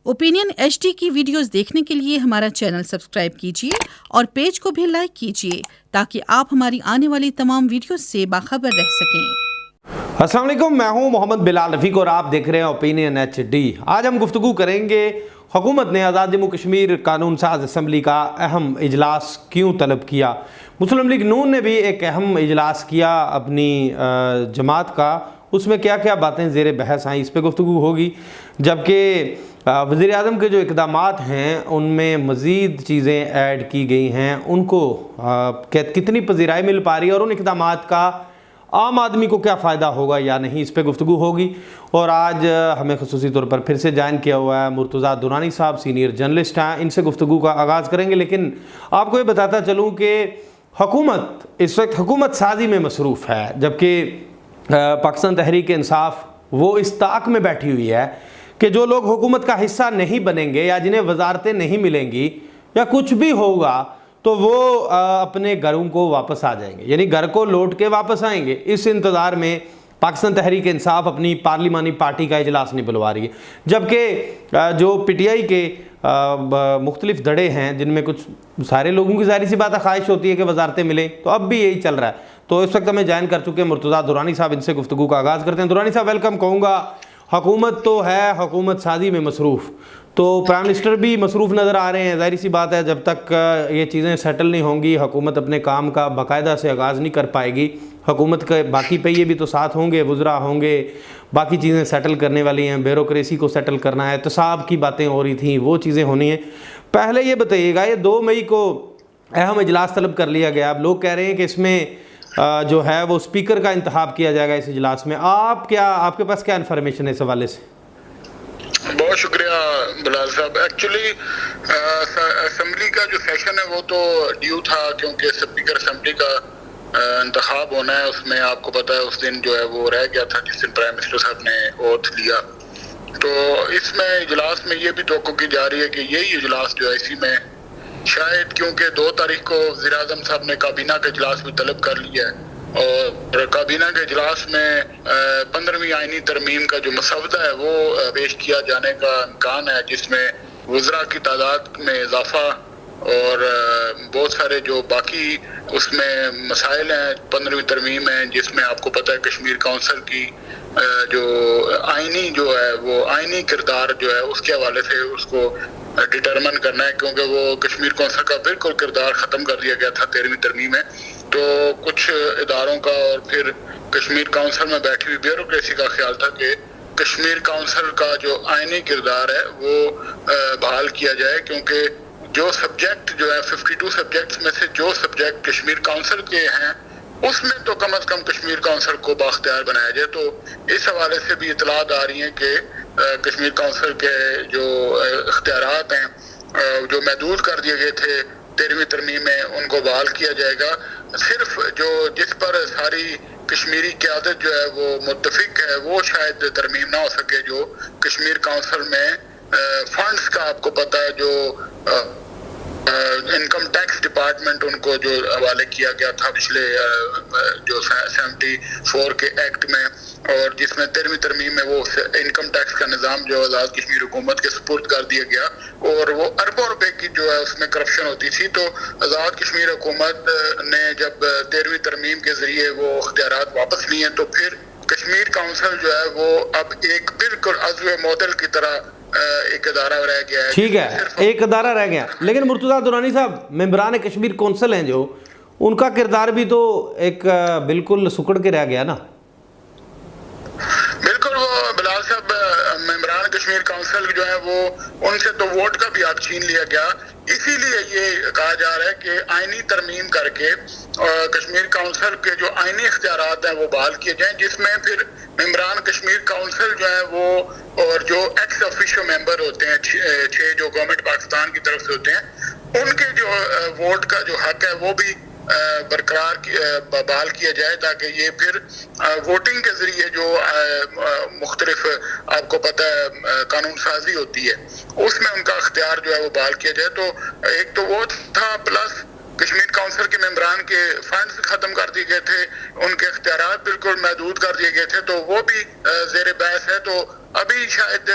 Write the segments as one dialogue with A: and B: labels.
A: Opinion HD की videos देखने के लिए हमारा चैनल सब्सक्राइब कीजिए और पेज को भी लाइक कीजिए ताकि आप हमारी आने वाली तमाम वीडियोस से बाखबर रह सकें।
B: अस्सलाम वालेकुम, मैं हूं मोहम्मद बिलाल रफ़ीक और आप देख रहे हैं ओपिनियन एचडी। आज हम गुफ्तगू करेंगे हुकूमत ने आज़ाद जम्मू कश्मीर कानून साज असम्बली का अहम इजलास क्यों तलब किया। मुस्लिम लीग नून ने भी एक अहम इजलास किया अपनी जमात का, उसमें क्या क्या बातें ज़ेर बहस आई इस पर गुफ्तगू होगी। जबकि वज़ीर आज़म के जो इक़दामात हैं उनमें मज़ीद चीज़ें ऐड की गई हैं, उनको कितनी पज़ीराई मिल पा रही है और उन इक़दामात का आम आदमी को क्या फ़ायदा होगा या नहीं, इस पर गुफ्तगू होगी। और आज हमें ख़ुसूसी तौर पर फिर से ज्वाइन किया हुआ है मुर्तज़ा दुरानी साहब, सीनियर जर्नलिस्ट हैं, इनसे गुफ्तगू का आगाज़ करेंगे। लेकिन आपको ये बताता चलूँ कि हुकूमत इस वक्त हुकूमत साजी में मसरूफ़ है, जबकि पाकिस्तान तहरीक इंसाफ वो इस ताक में बैठी हुई है कि जो लोग हुकूमत का हिस्सा नहीं बनेंगे या जिन्हें वजारतें नहीं मिलेंगी या कुछ भी होगा तो वो अपने घरों को वापस आ जाएंगे, यानी घर को लौट के वापस आएंगे। इस इंतज़ार में पाकिस्तान तहरीक इंसाफ अपनी पार्लिमानी पार्टी का इजलास नहीं बुलवा रही है। जबकि जो पीटीआई के मुख्तलिफ धड़े हैं जिनमें कुछ सारे लोगों की ज़ाहिर सी बात ख्वाहिश होती है कि वजारतें मिलें, तो अब भी यही चल रहा है। तो इस वक्त हमें ज्वाइन कर चुके हैं मुर्तज़ा दुरानी साहब, इनसे गुफ्तगू का आगाज़ करते हैं। दुरानी साहब वेलकम कहूँगा। हुकूमत तो है, हुकूमत साजी में मसरूफ़, तो प्राइम मिनिस्टर भी मसरूफ़ नज़र आ रहे हैं। ज़ाहिर सी बात है जब तक ये चीज़ें सेटल नहीं होंगी हुकूमत अपने काम का बाकायदा से आगाज़ नहीं कर पाएगी। हुकूमत के बाकी पहिए भी तो साथ होंगे, वज़रा होंगे, बाकी चीज़ें सेटल करने वाली हैं, ब्यूरोक्रेसी को सेटल करना है, एहतसाब की बातें हो रही थी, वो चीज़ें होनी हैं। पहले ये बताइएगा, ये 2 मई को अहम इजलास तलब कर लिया गया, अब लोग कह रहे हैं कि इसमें जो है वो स्पीकर का इंतखाब किया जाएगा इस इजलास में। आपके पास क्या इन्फॉर्मेशन है इस हवाले से?
C: बहुत शुक्रिया बिलाल साहब। एक्चुअली असेंबली का जो सेशन है वो तो ड्यू था, क्योंकि स्पीकर असेंबली का इंतखाब होना है। उसमें आपको पता है उस दिन जो है वो रह गया था जिस दिन प्राइम मिनिस्टर साहब ने ओथ लिया। तो इसमें इजलास में ये भी तवक्को की जा रही है कि यही इजलास जो है इसी में शायद, क्योंकि 2 तारीख को वज़ीर आज़म साहब ने काबीना का इजलास भी तलब कर लिया है और काबीना के इजलास में 15वीं आईनी तरमीम का जो मसवदा है वो पेश किया जाने का इम्कान है, जिसमें वज़रा की तादाद में इजाफा और बहुत सारे जो बाकी उसमें मसाइल हैं 15वीं तरमीम है, जिसमें आपको पता है कश्मीर काउंसिल की जो आईनी जो है वो आईनी किरदार जो है उसके हवाले से उसको डिटरमिन करना है, क्योंकि वो कश्मीर काउंसिल का बिल्कुल किरदार ख़त्म कर दिया गया था 13वीं तरमीम में। तो कुछ इदारों का और फिर कश्मीर काउंसिल में बैठी हुई ब्यूरोक्रेसी का ख्याल था कि कश्मीर काउंसिल का जो आईनी किरदार है वो बहाल किया जाए, क्योंकि जो सब्जेक्ट जो है 52 सब्जेक्ट्स में से जो सब्जेक्ट कश्मीर काउंसिल के हैं उसमें तो कम अज़ कम कश्मीर काउंसिल को बाख्तियार बनाया जाए। तो इस हवाले से भी इतलात आ रही हैं कि कश्मीर काउंसिल के जो इख्तियारात हैं जो महदूद कर दिए गए थे 13वीं तरमीम में उनको बहाल किया जाएगा। सिर्फ जो जिस पर सारी कश्मीरी क़यादत जो है वो मुत्तफिक है वो शायद तरमीम ना हो सके, जो कश्मीर काउंसिल में फंड्स का आपको पता है जो इनकम टैक्स डिपार्टमेंट उनको जो हवाले किया गया था पिछले जो 74 के एक्ट में, और जिसमें 13वीं तरमीम में वो इनकम टैक्स का निज़ाम जो आज़ाद कश्मीर हुकूमत के सुपुर्द कर दिया गया और वो अरबों रुपए की जो है उसमें करप्शन होती थी। तो आज़ाद कश्मीर हुकूमत ने जब 13वीं तरमीम के ज़रिए वो इख्तियारात वापस लिए तो फिर कश्मीर काउंसिल जो है वो अब एक बिल्कुल अज़्व मॉडल की तरह एक अदारा रह गया है।
B: ठीक है, एक अदारा रह गया, लेकिन मुर्तज़ा दुरानी साहब मेंबरान कश्मीर कौंसिल हैं जो, उनका किरदार भी तो एक बिल्कुल सुकड़ के रह गया ना।
C: बिल्कुल, वो बिलाल साहब मेंबरान कश्मीर काउंसिल जो है वो उनसे तो वोट का भी हक छीन लिया गया। इसीलिए ये कहा जा रहा है कि आईनी तरमीम करके कश्मीर काउंसिल के जो आईनी इख्तियारात हैं वो बहाल किए जाएं, जिसमें फिर मेंबरान कश्मीर काउंसिल जो है वो और जो एक्स ऑफिशियो मेंबर होते हैं 6 जो गवर्नमेंट पाकिस्तान की तरफ से होते हैं उनके जो वोट का जो हक है वो भी बरकरार बहाल किया जाए, ताकि ये फिर वोटिंग के जरिए जो मुख्तलिफ आपको पता है कानून साजी होती है उसमें उनका अख्तियार जो है वो बहाल किया जाए। तो एक तो वो था, प्लस कश्मीर काउंसिल के मेंबरान के फंड्स खत्म कर दिए गए थे, उनके इख्तियारात बिल्कुल महदूद कर दिए गए थे, तो वो भी ज़ेर बहस है। तो अभी शायद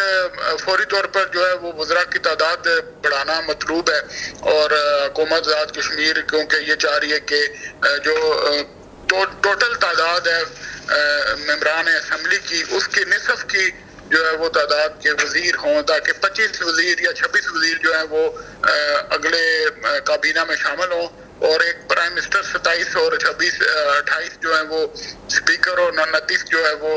C: फौरी तौर पर जो है वो वज़रा की तादाद बढ़ाना मतलूब है, और हुकूमत आज़ाद कश्मीर क्योंकि ये चाह रही है कि जो टोटल तादाद है मेंबरान असम्बली की, उसकी निसफ की जो है वो तादाद के वजीर हों, ताकि 25 वजीर या 26 वजीर जो है वो अगले काबीना में शामिल हों, और एक प्राइम मिनिस्टर 27 और 26 28 जो है वो स्पीकर, और 29 जो है वो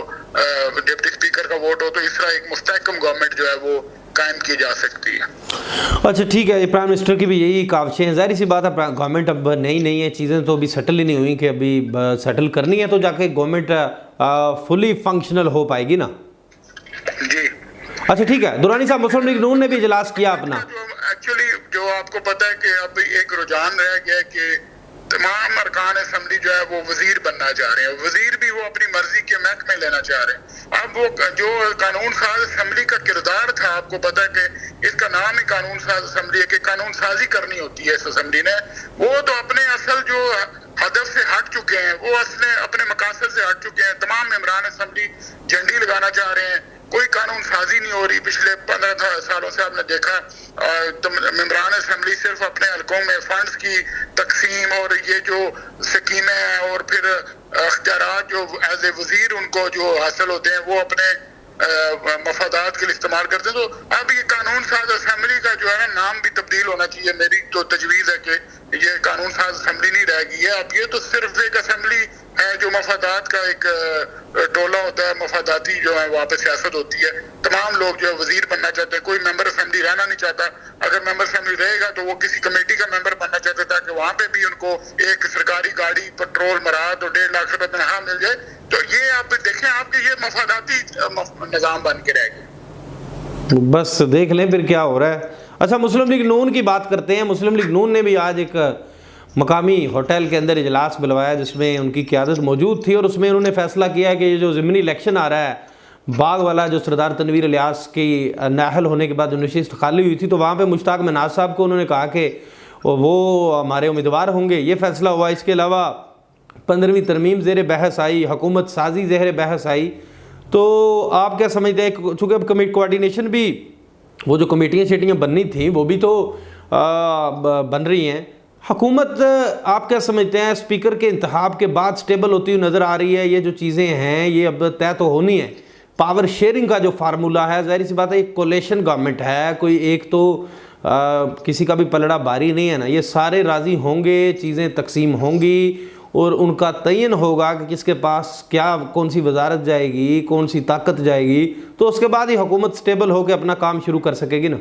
C: डिप्टी स्पीकर का वोट हो। तो इस तरह एक मुस्तहकम गवर्नमेंट जो है वो कायम की जा सकती है।
B: अच्छा ठीक है, ये प्राइम मिनिस्टर की भी यही काविशें हैं। ज़ाहिर सी बात है गवर्नमेंट अब नई है, चीज़ें तो अभी सेटल ही नहीं हुई कि अभी सेटल करनी है तो जाके गवर्नमेंट फुली फंक्शनल हो पाएगी ना।
C: जी
B: अच्छा ठीक है, दुरानी साहब मुस्लिम लीग नून ने भी इजलास किया अपना।
C: एक्चुअली जो आपको पता है कि अब एक रुझान रह गया है कि तमाम अरकान असम्बली जो है वो वजीर बनना चाह रहे हैं, वजीर भी वो अपनी मर्जी के महकमे लेना चाह रहे हैं। अब वो जो कानून साज असम्बली का किरदार था, आपको पता है कि इसका नाम ही कानून साज असम्बली है कि कानून साजी करनी होती है इस असम्बली ने, वो तो अपने असल जो हदफ से हट चुके हैं, वो अपने मकासद से हट चुके हैं। तमाम मेंबरान असम्बली झंडी लगाना चाह रहे हैं, कोई कानून साजी नहीं हो रही। पिछले 15 सालों से आपने देखा मेंबरान असम्बली सिर्फ अपने हलकों में फंड्स की तकसीम और ये जो स्कीमें हैं और फिर अख्तियारात जो एज ए वजीर उनको जो हासिल होते हैं वो अपने मफादात के लिए इस्तेमाल करते हैं। तो अब ये कानून साज असम्बली का जो है ना नाम भी तब्दील होना चाहिए। मेरी तो तजवीज़ है कि ये कानून साज असम्बली नहीं रह गई है, अब ये तो सिर्फ एक असम्बली है जो मफादात का एक टोला होता है, मफादाती जो है वहाँ पे सियासत होती है। तमाम लोग जो है वजीर बनना चाहते हैं, कोई मेंबर असम्बली रहना नहीं चाहता। अगर मेंबर असम्बली रहेगा तो वो किसी कमेटी का मेंबर बनना चाहता है ताकि वहाँ पे भी उनको एक सरकारी गाड़ी, पेट्रोल, मराद और 1.5 लाख रुपए तनख्वाह मिल जाए। तो ये आप देखें, आपके ये मफादाती निज़ाम बन के रह गए।
B: बस देख लें फिर क्या हो रहा है। अच्छा मुस्लिम लीग नून की बात करते हैं। मुस्लिम लीग नून ने भी आज एक मकामी होटल के अंदर इजलास बुलवाया जिसमें उनकी क़यादत मौजूद थी, और उसमें उन्होंने फ़ैसला किया कि ये जो ज़िमनी इलेक्शन आ रहा है, बाग वाला जो सरदार तनवीर इलियास की नाहल होने के बाद जो नशिस्त खाली हुई थी, तो वहाँ पे मुश्ताक मनाज साहब को उन्होंने कहा कि वो हमारे उम्मीदवार होंगे, ये फ़ैसला हुआ। इसके अलावा 15वीं तरमीम ज़ेर बहस आई, हुकूमत साजी ज़ेर बहस आई। तो आप क्या समझते हैं, चूँकि अब कोऑर्डिनेशन भी, वो जो कमेटियाँ शेटियाँ बननी थी वो भी तो बन रही हैं, हुकूमत आप क्या समझते हैं स्पीकर के इंतखाब के बाद स्टेबल होती हुई नज़र आ रही है? ये जो चीज़ें हैं ये अब तय तो होनी है। पावर शेयरिंग का जो फार्मूला है, ज़ाहिर सी बात है एक कोलेशन गवर्नमेंट है, कोई एक तो किसी का भी पलड़ा भारी नहीं है ना, ये सारे राज़ी होंगे, चीज़ें तकसीम होंगी और उनका तयन होगा कि किसके पास क्या, कौन सी वजारत जाएगी, कौन सी ताकत जाएगी, तो उसके बाद ही हुकूमत स्टेबल होकर अपना काम शुरू कर सकेगी ना।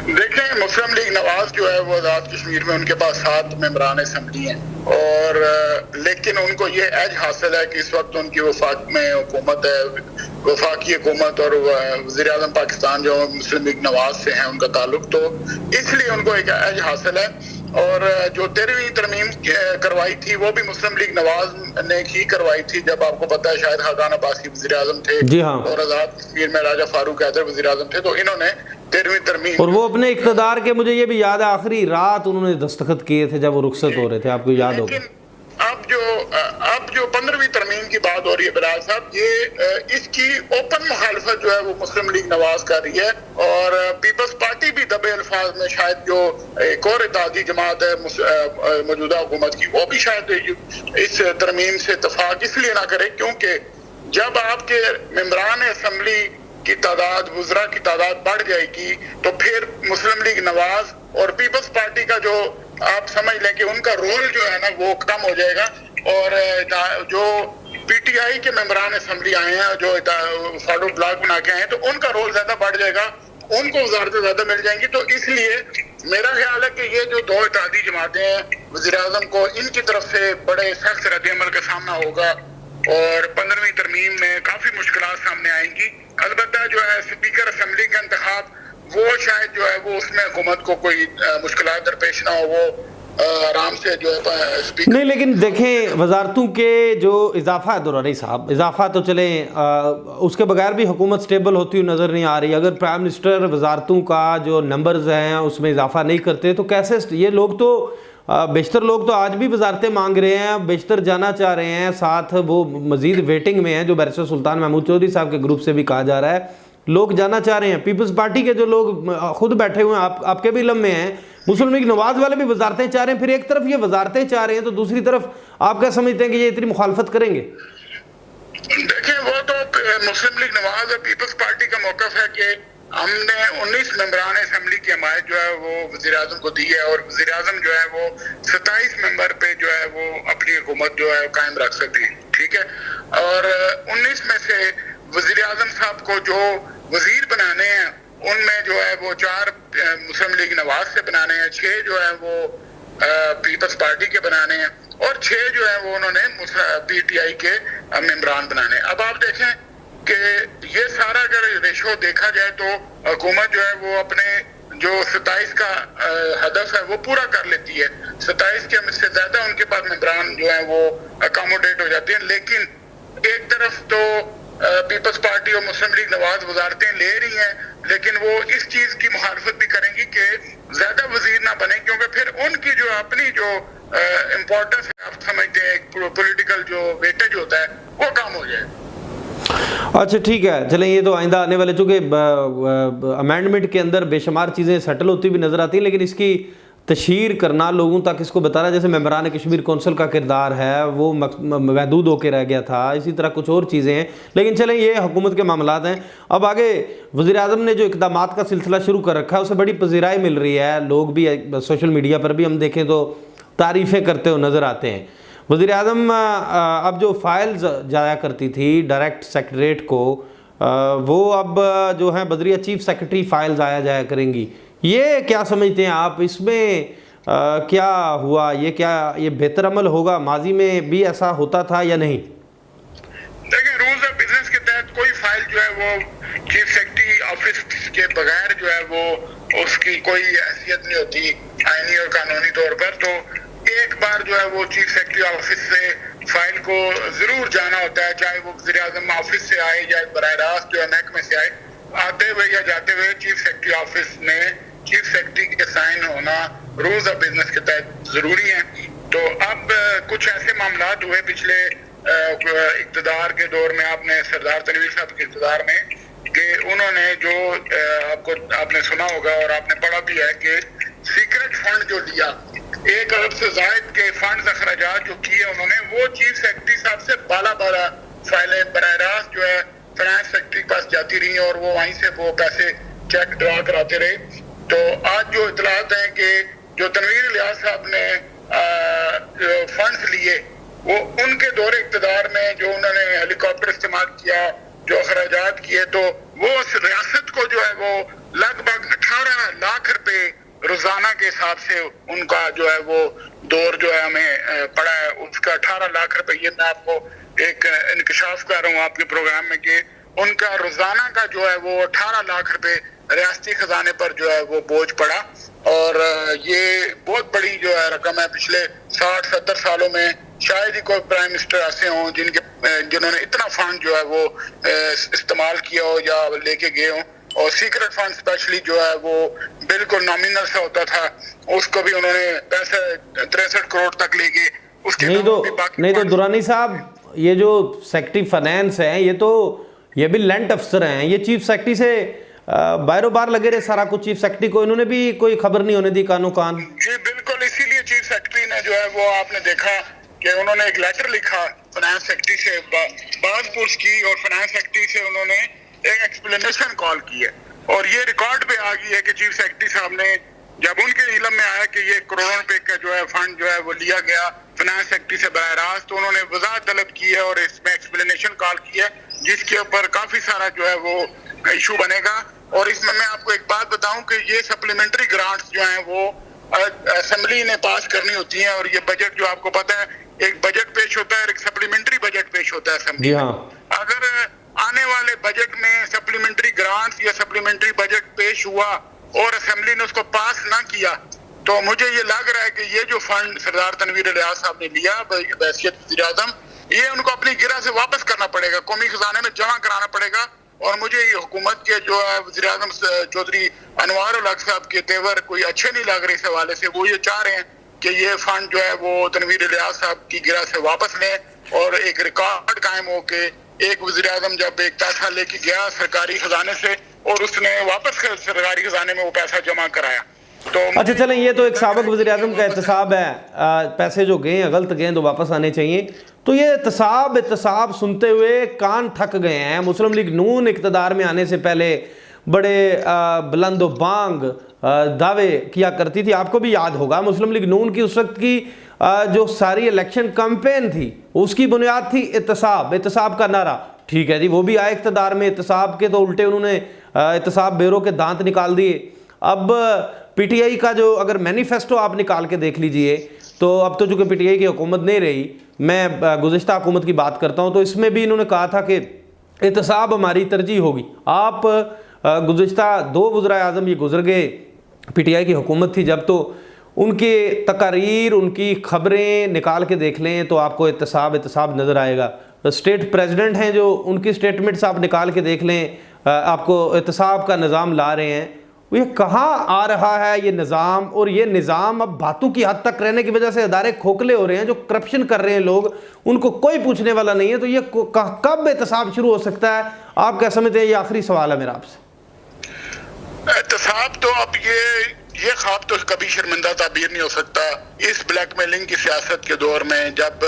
C: देखें, मुस्लिम लीग नवाज जो है वो आज़ाद कश्मीर में उनके पास 7 मेंबरान असम्बली हैं, और लेकिन उनको ये एज हासिल है कि इस वक्त उनकी वफाक में हुकूमत है, वफाकी हुकूमत, और वज़ीर आज़म पाकिस्तान जो मुस्लिम लीग नवाज से हैं उनका ताल्लुक, तो इसलिए उनको एक एज हासिल है। और जो 13वीं तरमीम करवाई थी वो भी मुस्लिम लीग नवाज ने ही करवाई थी, जब आपको पता है शायद खाकान अब्बासी वज़ीर आज़म थे। जी हाँ। और आज़ाद कश्मीर में राजा फारूक हैदर वज़ीर आज़म थे, तो इन्होंने 13वीं तरमीम,
B: और वो अपने इक़्तिदार के, मुझे ये भी याद है आखिरी रात उन्होंने दस्तखत किए थे जब वो रुखसत हो रहे थे, आपको याद होगा।
C: अब जो 15वीं तरमीम की बात हो रही है बिलाल साहब, ये इसकी ओपन मुखालफत जो है वो मुस्लिम लीग नवाज कर रही है, और पीपल्स पार्टी भी दबे अल्फाज में शायद जो एक और इत्तेहादी जमात है मौजूदा हुकूमत की, वो भी शायद इस तरमीम से इत्तफाक इसलिए ना करे क्योंकि जब आपके मेंबरान असम्बली की तादाद, वज़रा की तादाद बढ़ जाएगी तो फिर मुस्लिम लीग नवाज और पीपल्स पार्टी का जो आप समझ लें कि उनका रोल जो है ना वो कम हो जाएगा, और जो पीटीआई के मेंबरान असम्बली आए हैं, जो फॉलो ब्लॉक बना के आए हैं, तो उनका रोल ज्यादा बढ़ जाएगा, उनको वज़ारतें ज्यादा मिल जाएंगी। तो इसलिए मेरा ख्याल है कि ये जो 2 इत्तेहादी जमातें हैं, वज़ीर आज़म को इनकी तरफ से बड़े सख्त रद्द-ए-अमल का सामना होगा, और 15वीं तरमीम में काफी मुश्किलात सामने आएंगी। अलबत्ता जो है स्पीकर असम्बली का इंतखाब, वो शायद जो है वो उसमें हुकूमत को कोई मुश्किलात दरपेश ना हो, वो आराम से जो है स्पीकर।
B: नहीं, लेकिन देखें वजारतों के जो इजाफा है दुरानी साहब, इजाफा तो चले उसके बगैर भी हुकूमत स्टेबल होती हुई नज़र नहीं आ रही। अगर प्राइम मिनिस्टर वजारतों का जो नंबर्स हैं उसमें इजाफा नहीं करते तो कैसे ये लोग तो बेशतर लोग तो आज भी वजारतें मांग रहे हैं, बेशतर जाना चाह रहे हैं, साथ वो मजीद वेटिंग में हैं, जो बैरिस्टर सुल्तान महमूद चौधरी साहब के ग्रुप से भी कहा जा रहा है लोग जाना चाह रहे हैं। पीपल्स पार्टी के जो लोग खुद बैठे हुए हैं, आपके भी इलम में हैं, मुस्लिम लीग नवाज वाले भी वजारतें चाह रहे हैं। फिर एक तरफ ये वजारतें चाह रहे हैं तो दूसरी तरफ आप क्या समझते हैं कि ये इतनी मुखालफत करेंगे?
C: देखिए, वो तो मुस्लिम लीग नवाज और पीपल्स पार्टी का मौकफ है कि हमने 19 मेंबरान असेंबली की हमायत जो है वो वज़ीर आज़म को दी है और वज़ीर आज़म जो है वो 27 मेंबर पे जो है वो अपनी हुकूमत जो है कायम रख सकते हैं, ठीक है। और 19 में से वज़ीर आज़म साहब को जो वजीर बनाने हैं उनमें जो है वो 4 मुस्लिम लीग नवाज से बनाने हैं, 6 जो है वो पीपल्स पार्टी के बनाने हैं और 6 जो है वो उन्होंने PTI के मेंबरान बनाने। अब आप देखें कि ये सारा अगर रेशो देखा जाए तो हुकूमत जो है वो अपने जो 27 का हदफ है वो पूरा कर लेती है। 27 के से ज्यादा उनके पास मेंबरान जो है वो अकोमोडेट हो जाते हैं। लेकिन एक तरफ तो पीपल्स पार्टी और मुस्लिम लीग नवाज वजारतें ले रही हैं, लेकिन वो इस चीज की मुखालफत भी करेंगी कि ज्यादा वजीर ना बने, क्योंकि फिर उनकी जो अपनी जो इम्पोर्टेंस है, आप समझते हैं पॉलिटिकल जो वेटेज होता है वो कम हो जाए।
B: अच्छा ठीक है, चलें ये तो आइंदा आने वाले, चूँकि अमेंडमेंट के अंदर बेशुमार चीज़ें सेटल होती भी नज़र आती हैं, लेकिन इसकी तशहीर करना, लोगों तक इसको बताना, जैसे मेंबरान कश्मीर कौंसिल का किरदार है वो महदूद होकर रह गया था, इसी तरह कुछ और चीज़ें हैं। लेकिन चलें ये हुकूमत के मामलात हैं। अब आगे वज़ीर आज़म ने जो इक़दामात का सिलसिला शुरू कर रखा है उसे बड़ी पज़ीराई मिल रही है, लोग भी सोशल मीडिया पर भी हम देखें तो तारीफ़ें करते हुए नज़र आते हैं। वज़ीर आज़म अब जो फाइल्स जाया करती थी डायरेक्ट सेक्रेटरीट को, वो अब जो है बदरिया चीफ सेक्रेटरी फाइल्स आया जाया करेंगी। ये क्या समझते हैं आप, इसमें क्या हुआ, ये बेहतर अमल होगा? माजी में भी ऐसा होता था या नहीं?
C: देखिए, रूल्स ऑफ बिजनेस के तहत कोई फाइल जो है वो चीफ सेक्रेटरी ऑफिस के बगैर जो है वो उसकी कोई हैसियत नहीं होती आईनी और कानूनी तौर पर। तो एक बार जो है वो चीफ सेक्रेटरी ऑफिस से फाइल को जरूर जाना होता है, चाहे वो वज़ीर आज़म ऑफिस से आए या बराह रास्त जो है महकमे से आए, आते हुए या जाते हुए चीफ सेक्रेटरी ऑफिस में चीफ सेक्रेटरी के साइन होना रूल्स ऑफ बिजनेस के तहत जरूरी है। तो अब कुछ ऐसे मामलात हुए पिछले इक़्तिदार के दौर में, आपने सरदार तनवीर साहब के इक़्तिदार में, कि उन्होंने जो आपने सुना होगा और आपने पढ़ा भी है कि सीक्रेट फंड जो लिया, 1 अरब से जायद के फंड अखराजात जो किए उन्होंने, वो चीफ सेक्रेटरी साहब से बाला फाइलें बराह रास्त जो है फाइनेंस सेक्रेटरी के पास जाती रही और वो वहीं से वो पैसे चेक ड्रा कराते रहे। तो आज जो इतलात हैं कि जो तनवीर इलियास साहब ने फंड्स लिए वो उनके दौरे इक़्तिदार में जो उन्होंने हेलीकॉप्टर इस्तेमाल किया, जो अखराजात किए, तो वो रियासत को जो है वो लगभग 18 लाख रुपए रोजाना के हिसाब से उनका जो है वो दौर जो है हमें पड़ा है, उसका 18 लाख रुपए। ये मैं आपको एक इंकशाफ कर रहा हूँ आपके प्रोग्राम में कि उनका रोजाना का जो है वो 18 लाख रुपए रियासती खजाने पर जो है वो बोझ पड़ा। और ये बहुत बड़ी जो है रकम है। पिछले 60-70 सालों में शायद ही कोई प्राइम मिनिस्टर ऐसे हों जिन्होंने इतना फंड जो है वो इस्तेमाल किया हो या लेके गए हों। और सीक्रेट फंड स्पेशली जो है वो बिल्कुल नॉमिनल सा होता था, उसको भी उन्होंने पैसे 63 करोड़ तक ले गए। उसके
B: नहीं तो दुरानी साहब, ये जो सेक्रेटरी फाइनेंस है ये भी लैंड अफसर हैं, ये चीफ सेक्रेटरी से बारो बार लगे रहे सारा कुछ। चीफ सेक्रेटरी को इन्होंने भी कोई खबर नहीं होने दी कानो कान।
C: जी बिल्कुल, इसीलिए चीफ सेक्रेटरी ने जो है वो आपने देखा कि उन्होंने एक लेटर लिखा फाइनेंस सेक्रेटरी से, बात पूछ की और फाइनेंस सेक्रेटरी से उन्होंने एक एक्सप्लेनेशन कॉल की है। और ये रिकॉर्ड पे आ गई है कि चीफ सेक्रेटरी साहब ने जब उनके इल्म में आया कि ये करोड़ों रुपए का जो है फंड जो है वो लिया गया फाइनेंस सेक्रेटरी से बराह रास्त, तो उन्होंने वजाहत तलब की है और इसमें एक्सप्लेनेशन कॉल की है, जिसके ऊपर काफी सारा जो है वो इशू बनेगा। और इसमें मैं आपको एक बात बताऊं कि ये सप्लीमेंट्री ग्रांट्स जो हैं वो असेंबली ने पास करनी होती हैं। और ये बजट जो आपको पता है, एक बजट पेश होता है और एक सप्लीमेंट्री बजट पेश होता है असेंबली में। अगर आने वाले बजट में सप्लीमेंट्री ग्रांट्स या सप्लीमेंट्री बजट पेश हुआ और असेंबली ने उसको पास ना किया तो मुझे ये लग रहा है कि ये जो फंड सरदार तनवीर इलियास साहब ने लिया बहैसियत वज़ीर-ए-आज़म, ये उनको अपनी गिरह से वापस करना पड़ेगा, कौमी खजाने में जमा कराना पड़ेगा। और मुझे ये हुकूमत के जो है वज़ीर-ए-आज़म चौधरी अनवार उल हक साहब के तेवर कोई अच्छे नहीं लग रहे इस हवाले से। वो ये चाह रहे हैं कि ये फंड जो है वो तनवीर इलियास साहब की गिरह से वापस लें और एक रिकॉर्ड कायम हो के एक वज़ीर-ए-आज़म जब एक पैसा लेके गया सरकारी खजाने से और उसने वापस सरकारी खजाने में वो पैसा जमा कराया। तो
B: अच्छा चलें, ये तो एक साबिक वज़ीर-ए-आज़म का एहतसाब है, पैसे जो गए गलत गए तो वापस आने चाहिए। तो ये एहतसाब सुनते हुए कान थक गए हैं। मुस्लिम लीग नून इक़्तिदार में आने से पहले बड़े बुलंद व बांग दावे किया करती थी। आपको भी याद होगा मुस्लिम लीग नून की उस वक्त की जो सारी इलेक्शन कैंपेन थी उसकी बुनियाद थी एहतसाब का नारा। ठीक है जी, वो भी आए इक़्तिदार में, एहतसाब के तो उल्टे उन्होंने एहतसाब बेरों के दांत निकाल दिए। अब पीटीआई का जो अगर मैनिफेस्टो आप निकाल के देख लीजिए, तो अब तो चूँकि पीटीआई की हुकूमत नहीं रही, मैं गुज़िश्ता हुकूमत की बात करता हूँ, तो इसमें भी इन्होंने कहा था कि एहतसाब हमारी तरजीह होगी। आप गुज़िश्ता 2 वज़ीर-ए-आज़म ये गुजर गए, पीटीआई की हुकूमत थी जब, तो उनके तकारीर उनकी खबरें निकाल के देख लें तो आपको एहतसाब नज़र आएगा। स्टेट प्रेसिडेंट हैं जो, उनकी स्टेटमेंट्स आप निकाल के देख लें, आपको एहतसाब का निज़ाम ला रहे हैं। ये कहाँ आ रहा है ये निज़ाम? और ये निज़ाम अब बातों की हद तक रहने की वजह से अदारे खोखले हो रहे हैं। जो करप्शन कर रहे हैं लोग, उनको कोई पूछने वाला नहीं है। तो ये कब एहतसाब शुरू हो सकता है, आप क्या समझते हैं? ये आखिरी सवाल है मेरा आपसे।
C: एहतसाब तो अब ये ख्वाब तो कभी शर्मिंदा ताबीर नहीं हो सकता इस ब्लैकमेलिंग की सियासत के दौर में, जब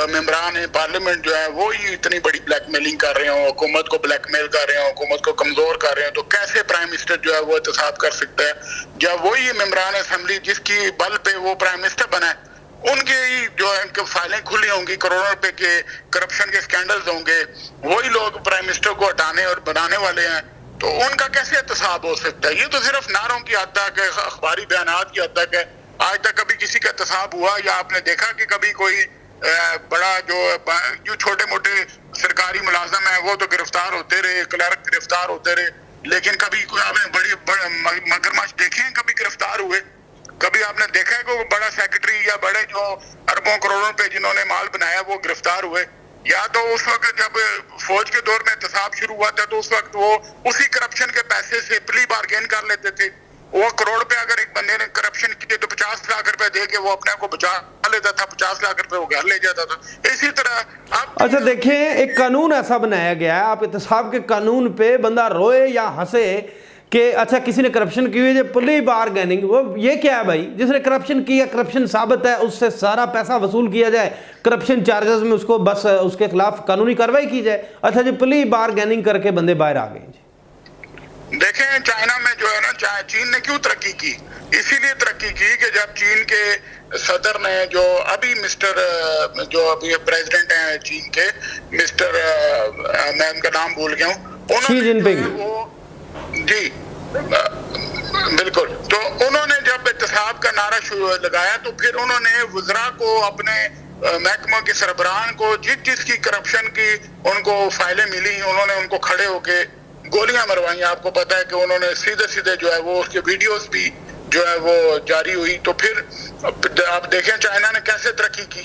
C: मेंबरान पार्लियामेंट जो है वो ही इतनी बड़ी ब्लैकमेलिंग कर रहे हो, हुकूमत को ब्लैकमेल कर रहे हो, हुकूमत को कमजोर कर रहे हो, तो कैसे प्राइम मिनिस्टर जो है वो एहतसाब कर सकता है? जब वही मेंबरान असेंबली जिसकी बल पे वो प्राइम मिनिस्टर बना है, उनके ही जो है फाइलें खुली होंगी, करोड़ों रुपए के करप्शन के स्कैंडल्स होंगे, वही लोग प्राइम मिनिस्टर को हटाने और बनाने वाले हैं, तो उनका कैसे एहतसाब हो सकता है? ये तो सिर्फ नारों की हद तक है, अखबारी बयानात की हद तक है। आज तक कभी किसी का एहतसाब हुआ या आपने देखा कि कभी कोई बड़ा जो छोटे मोटे सरकारी मुलाजम है वो तो गिरफ्तार होते रहे, क्लर्क गिरफ्तार होते रहे, लेकिन कभी कोई आपने बड़े मगरमच्छ देखे हैं कभी गिरफ्तार हुए? कभी आपने देखा है कोई बड़ा सेक्रेटरी या बड़े जो अरबों करोड़ों पे जिन्होंने माल बनाया वो गिरफ्तार हुए? या तो उस वक्त जब फौज के दौर में एहतसाब शुरू हुआ था तो उस वक्त वो उसी करप्शन के पैसे से प्ली बार्गेन कर लेते थे। वो करोड़ पे अगर एक बंदे ने करप्शन किए तो 50 लाख रुपए दे के वो अपने आप को बचा लेता था, 50 लाख रुपए वो घर ले जाता था। इसी तरह आप
B: अच्छा देखें, एक कानून ऐसा बनाया गया है, आप एहतसाब के कानून पे बंदा रोए या हंसे कि अच्छा किसी ने करप्शन की हुई है, प्ली बार्गेनिंग, वो ये क्या है भाई? जिसने करप्शन किया, करप्शन साबित है, उससे सारा पैसा वसूल किया जाए, करप्शन चार्जेस में उसको बस उसके खिलाफ कानूनी कार्रवाई की जाए। अच्छा जी, प्ली बार्गेनिंग करके बंदे बाहर आ गए जी।
C: देखें चाइना में जो है ना, चीन ने क्यों तरक्की की? इसीलिए तरक्की की कि जब चीन के सदर ने जो अभी जो अभी प्रेसिडेंट हैं चीन के, मैं उनका नाम भूल गया हूँ,
B: शी जिनपिंग,
C: जी बिल्कुल, तो उन्होंने जब एहतसाब का नारा लगाया तो फिर उन्होंने वज़रा को, अपने महकमा के सरबराहान को, जिसकी करप्शन की उनको फाइलें मिली, उन्होंने उनको खड़े होके गोलियां मरवाई। आपको पता है कि उन्होंने सीधे जो है वो उसके वीडियोस भी जो है वो जारी हुई। तो फिर आप देखें चाइना ने कैसे तरक्की की,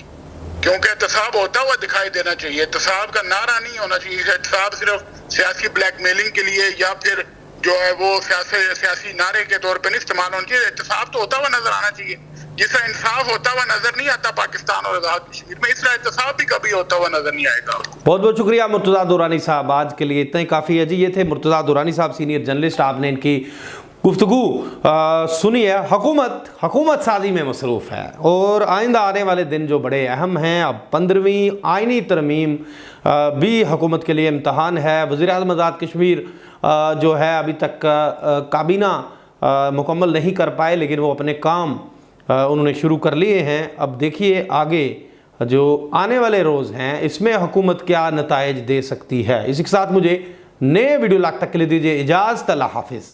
C: क्योंकि एहतसाब होता हुआ दिखाई देना चाहिए, एहतसाब का नारा नहीं होना चाहिए। एहतसाब सिर्फ सियासी ब्लैकमेलिंग के लिए या फिर जो है वो सियासी नारे के तौर पे नहीं इस्तेमाल होना चाहिए। एहतसाब तो होता हुआ नजर आना चाहिए, जिसका इंसाफ होता हुआ नजर नहीं आता पाकिस्तान और आजाद कश्मीर में, इसलिए एहतसाब भी कभी होता हुआ नजर नहीं आएगा।
B: बहुत बहुत शुक्रिया मुर्तज़ा दुरानी साहब, आज के लिए इतना ही काफ़ी है जी। ये थे मुर्तज़ा दुरानी साहब, सीनियर जर्नलिस्ट। आपने इनकी गुफ्तगू सुनी है। हुकूमत साजी में मसरूफ़ है और आइंदा आने वाले दिन जो बड़े अहम हैं। अब 15वीं आइनी तरमीम भी हुकूमत के लिए इम्तहान है। वज़ीर-ए-आज़म आज़ाद कश्मीर जो है अभी तक काबीना मुकम्मल नहीं कर पाए, लेकिन वो अपने काम उन्होंने शुरू कर लिए हैं। अब देखिए आगे जो आने वाले रोज़ हैं इसमें हुकूमत क्या नताइज दे सकती है। इसी के साथ मुझे नए वीडियो लाख तक के लिए दीजिए इजाज़त। अल्लाह हाफिज़।